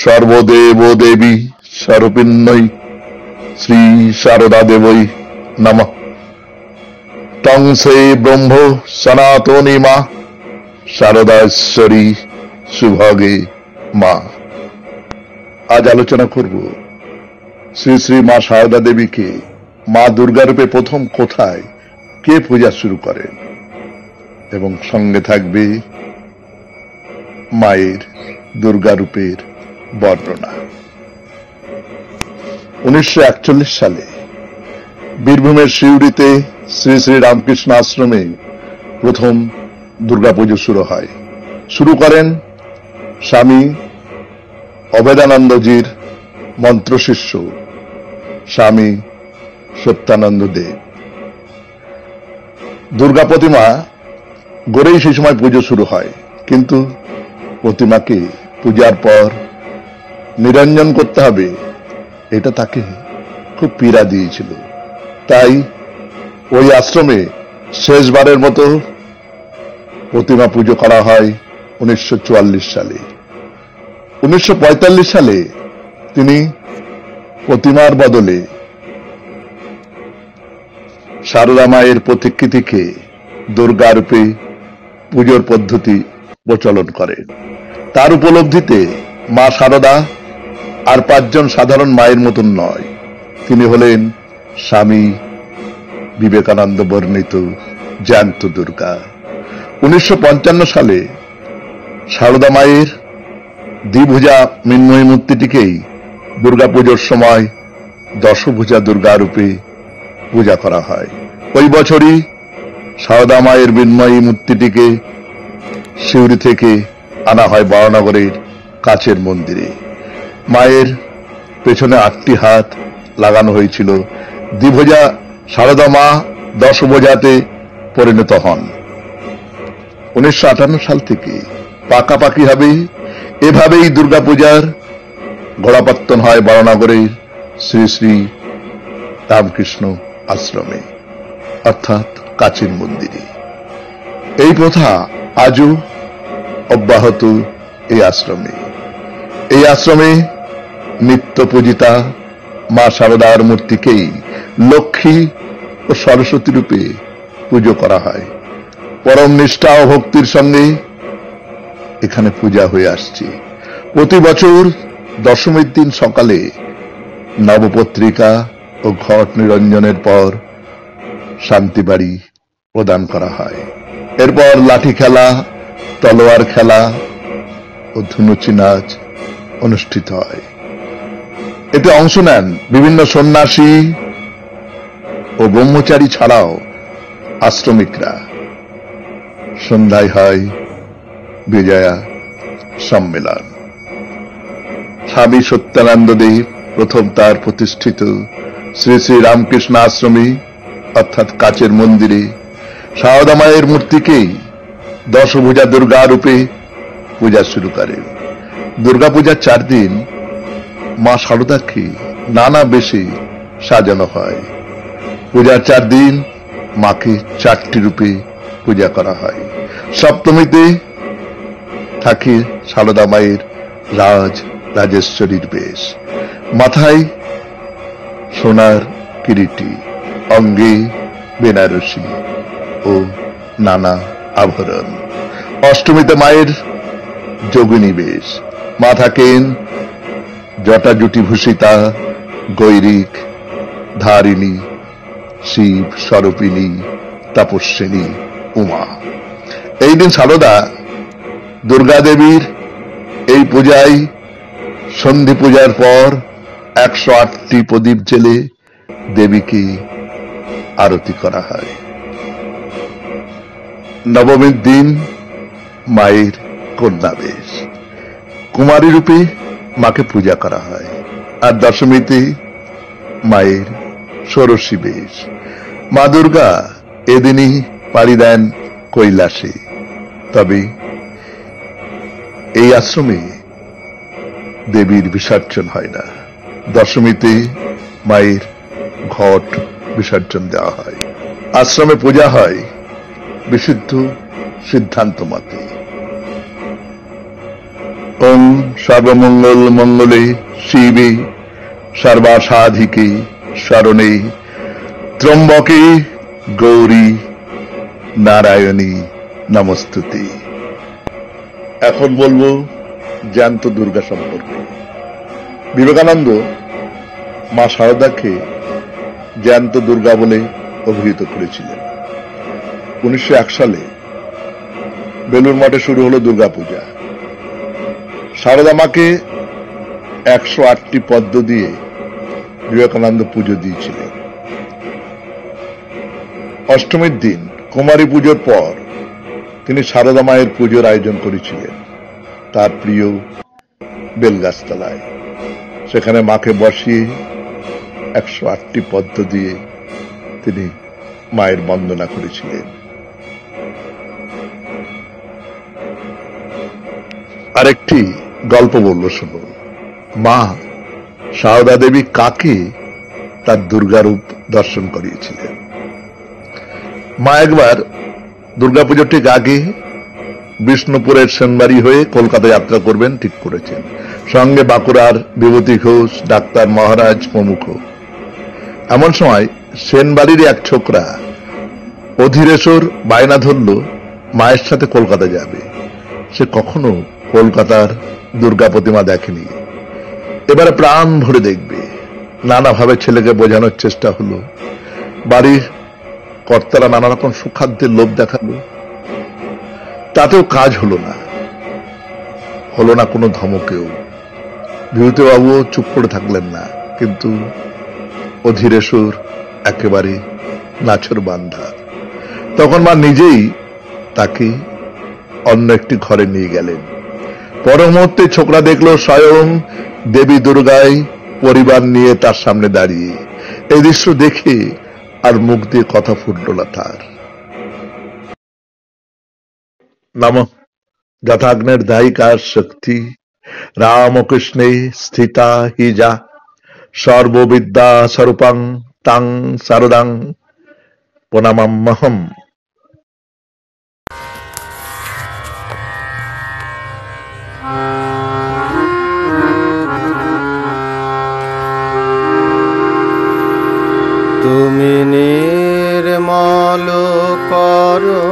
সর্বদেব দেবী স্বরূপিণ্যই শ্রী শারদা দেবৈ নমঃ। তং সে ব্রহ্ম সনাতনী মা শারদাশ্বরী সুভাগে মা। আজ আলোচনা করব শ্রী শ্রী মা শারদা দেবীকে মা দুর্গা রূপে প্রথম কোথায় কে পূজা শুরু করেন এবং সঙ্গে থাকবে মায়ের দুর্গা রূপের বর্ণনা। 1941 সালে বীরভূমের সিউড়িতে শ্রী শ্রী রামকৃষ্ণ আশ্রমে প্রথম দুর্গাপুজো শুরু হয়। শুরু করেন স্বামী অভেদানন্দজির মন্ত্রশিষ্য স্বামী সত্যানন্দ দেব। দুর্গা প্রতিমা গড়েই সেই সময় পুজো শুরু হয়, কিন্তু প্রতিমাকে পূজার পর নিরঞ্জন করতে হবে, এটা তাকে খুব পীড়া দিয়েছিল। তাই ওই আশ্রমে শেষবারের মতো প্রতিমা পুজো করা হয় 1944 সালে। 1945 সালে তিনি প্রতিমার বদলে সারদা মায়ের প্রতিকৃতিকে দুর্গা রূপে পুজোর পদ্ধতি প্রচলন করেন। তার উপলব্ধিতে মা শারদা আর 5 জন সাধারণ মায়ের মতন নয়, তিনি হলেন স্বামী বিবেকানন্দ বর্ণিত জ্যান্ত দুর্গা। 1955 সালে শারদা মায়ের দ্বিভুজা মৃন্ময়ী মূর্তিটিকেই দুর্গাপুজোর সময় দশভুজা দুর্গা রূপে পূজা করা হয়। ওই বছরই শারদা মায়ের মৃন্ময়ী মূর্তিটিকে সিউড়ি থেকে আনা হয় বরানগরের কাচের মন্দিরে। মায়ের পেছনে 8টি হাত লাগানো হয়েছিল। দ্বিভুজা শারদা মা দশভুজাতে পরিণত হন। 1958 সাল থেকে পাকাপাকি হবে এভাবেই দুর্গাপূজার গোড়াপত্তন হয় বরানগরের শ্রী শ্রী রামকৃষ্ণ আশ্রমে, অর্থাৎ কাচের মন্দিরে। এই প্রথা আজও অব্যাহত এই আশ্রমে। এই আশ্রমে নিত্য পূজিতা মা শারদার মূর্তিকেই লক্ষ্মী ও সরস্বতী রূপে পুজো করা হয়। পরম নিষ্ঠা ও ভক্তির সঙ্গে এখানে পূজা হয়ে আসছে। প্রতি বছর দশমীর দিন সকালে নবপত্রিকা ও ঘট নিরঞ্জনের পর শান্তিবাড়ি প্রদান করা হয়। এরপর লাঠি খেলা, তলোয়ার খেলা ও ধুনুচি নাচ অনুষ্ঠিত হয়। এতে অংশ নেন বিভিন্ন সন্ন্যাসী ও ব্রহ্মচারী ছাড়াও আশ্রমিকরা। সন্ধ্যায় হয় বিজয়া সম্মেলন। স্বামী সত্যানন্দ দেব প্রথম তার প্রতিষ্ঠিত শ্রী শ্রী রামকৃষ্ণ আশ্রমে অর্থাৎ কাচের মন্দিরে শারদা মায়ের মূর্তিকেই দশভুজা দুর্গা রূপে পূজা শুরু করেন। দুর্গাপূজার 4 দিন মা শারদাকে নানা বেশে সাজানো হয়। পূজার 4 দিন মাকে 4টি রূপে পূজা করা হয়। সপ্তমীতে থাকে শারদা মায়ের রাজেশ্বরীর বেশ, মাথায় সোনার কিরীটি, অঙ্গে বেনারসি ও নানা আভরণ। অষ্টমীতে মায়ের যোগিনী বেশ, মা থাকেন জটাজুটি ভূষিতা, গৈরিক, ধারিণী, শিব স্বরূপিণী, তপস্বিনী, উমা। এই দিন শারদা দুর্গা দেবীর এই পূজায় সন্ধি পূজার পর 108টি প্রদীপ জেলে দেবীকে আরতি করা হয়। নবমীর দিন মায়ের কন্যা বেশ, কুমারী রূপে মাকে পূজা করা হয়। আর দশমীতে মায়ের ষোড়শী বেশ। মা দুর্গা এদিনই পাড়ি দেন কৈলাসে। তবে এই আশ্রমে দেবীর বিসর্জন হয় না। দশমীতে মায়ের ঘট বিসর্জন দেওয়া হয়। আশ্রমে পূজা হয় বিশুদ্ধ সিদ্ধান্ত মতে। ওম সর্বমঙ্গল মঙ্গলে শিবে সর্বাসাধিকে শরণে ত্রম্বকে গৌরী নারায়ণী নমস্তুতে। এখন বলবো জ্যান্ত দুর্গা সম্পর্কে। বিবেকানন্দ মা শারদাকে জ্যান্ত দুর্গা বলে অভিহিত করেছিলেন। 1901 সালে বেলুর মঠে শুরু হলো দুর্গাপূজা। শারদা মাকে 108টি পদ্ম দিয়ে বিবেকানন্দ পুজো দিয়েছিলেন। অষ্টমীর দিন কুমারী পুজোর পর তিনি শারদা মায়ের পুজোর আয়োজন করেছিলেন তার প্রিয় বেলগাছতলায়। সেখানে মাকে বসিয়ে 108টি পদ্ম দিয়ে তিনি মায়ের বন্দনা করেছিলেন। আরেকটি গল্প বলবো শুনুন। মা শারদা দেবী কাকে তার দুর্গারূপ দর্শন করিয়েছিলেন। মা একবার দুর্গাপুজোর ঠিক আগে বিষ্ণুপুরের সেনবাড়ি হয়ে কলকাতা যাত্রা করবেন ঠিক করেছেন। সঙ্গে বাঁকুড়ার বিভূতি ঘোষ, ডাক্তার মহারাজ প্রমুখ। এমন সময় সেনবাড়ির এক ছোকরা অধীরেশ্বর বায়না ধরল মায়ের সাথে কলকাতা যাবে। সে কখনো কলকাতার দুর্গা প্রতিমা দেখেনি, এবারে প্রাণ ভরে দেখবে। নানাভাবে ছেলেকে বোঝানোর চেষ্টা হলো। বাড়ির কর্তারা নানা রকম সুখাদ্যের লোভ দেখালো, তাতেও কাজ হলো না কোনো ধমকেও। বিভূতিবাবুও চুপ করে থাকলেন না, কিন্তু অধীরেশ্বর একেবারে নাছর বান্ধা। তখন মা নিজেই তাকে অন্য একটি ঘরে নিয়ে গেলেন। পর মুহূর্তে ছোকরা দেখলো স্বয়ং দেবী দুর্গাই পরিবার নিয়ে তার সামনে দাঁড়িয়ে। এই দৃশ্য দেখে আর মুখ দিয়ে কথা ফুটল না তার। নম যথাগ্নের দায়িকার শক্তি রামকৃষ্ণে স্থিতা হি যা সর্ববিদ্যা স্বরূপং তাং শারদাং প্রণমাম্যহম। তুমি নির্মল করো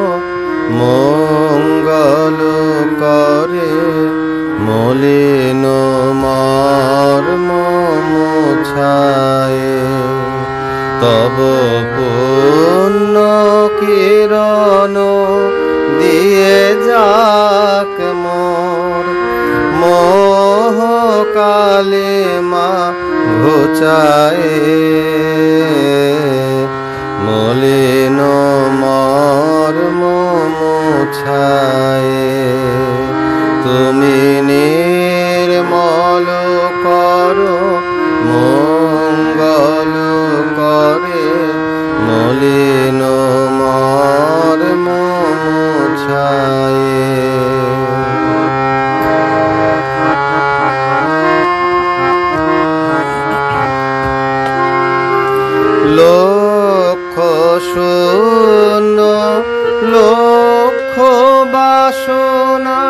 মঙ্গল করে মলিন মর্ম মোছায়। তব পুণ্য কিরণ দিয়ে যাক মোর মোহ কালে মা ঘোচায়। মলিন মর্ম মোছায়। তুমি নির্মল করো মঙ্গল করে মলিন মর্ম মোছায়। লক্ষ শূন্য লক্ষ বাসনা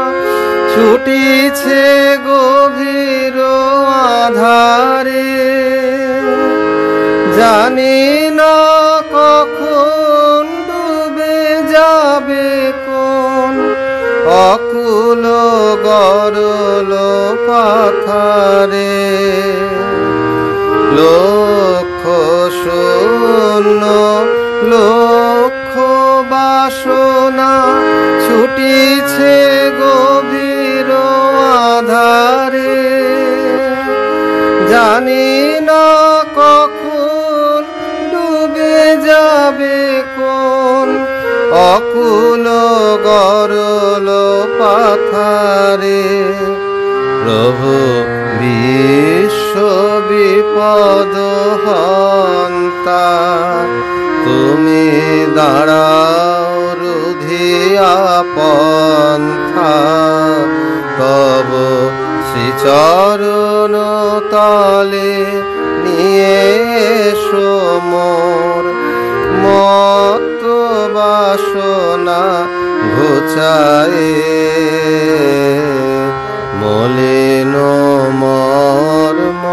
ছুটিছে গভীর আধারে। জানি না কখন ডুবে যাবে কোন অকুল গরল পাথারে। লক্ষ শূন্য লক্ষ বাসনা ছুটিছে গভীর আধারে। জানি না কখন ডুবে যাবে কোন অকুল গরল পাথারে। প্রভু বিশ্ব বিপদ হন্তা তুমি দাঁড়াও রুধিয়া পন্থা। তব শ্রীচরণ তলে নিয়ে এসো মোর মত বাসনা ঘুচায়ে। মলিন মর্ম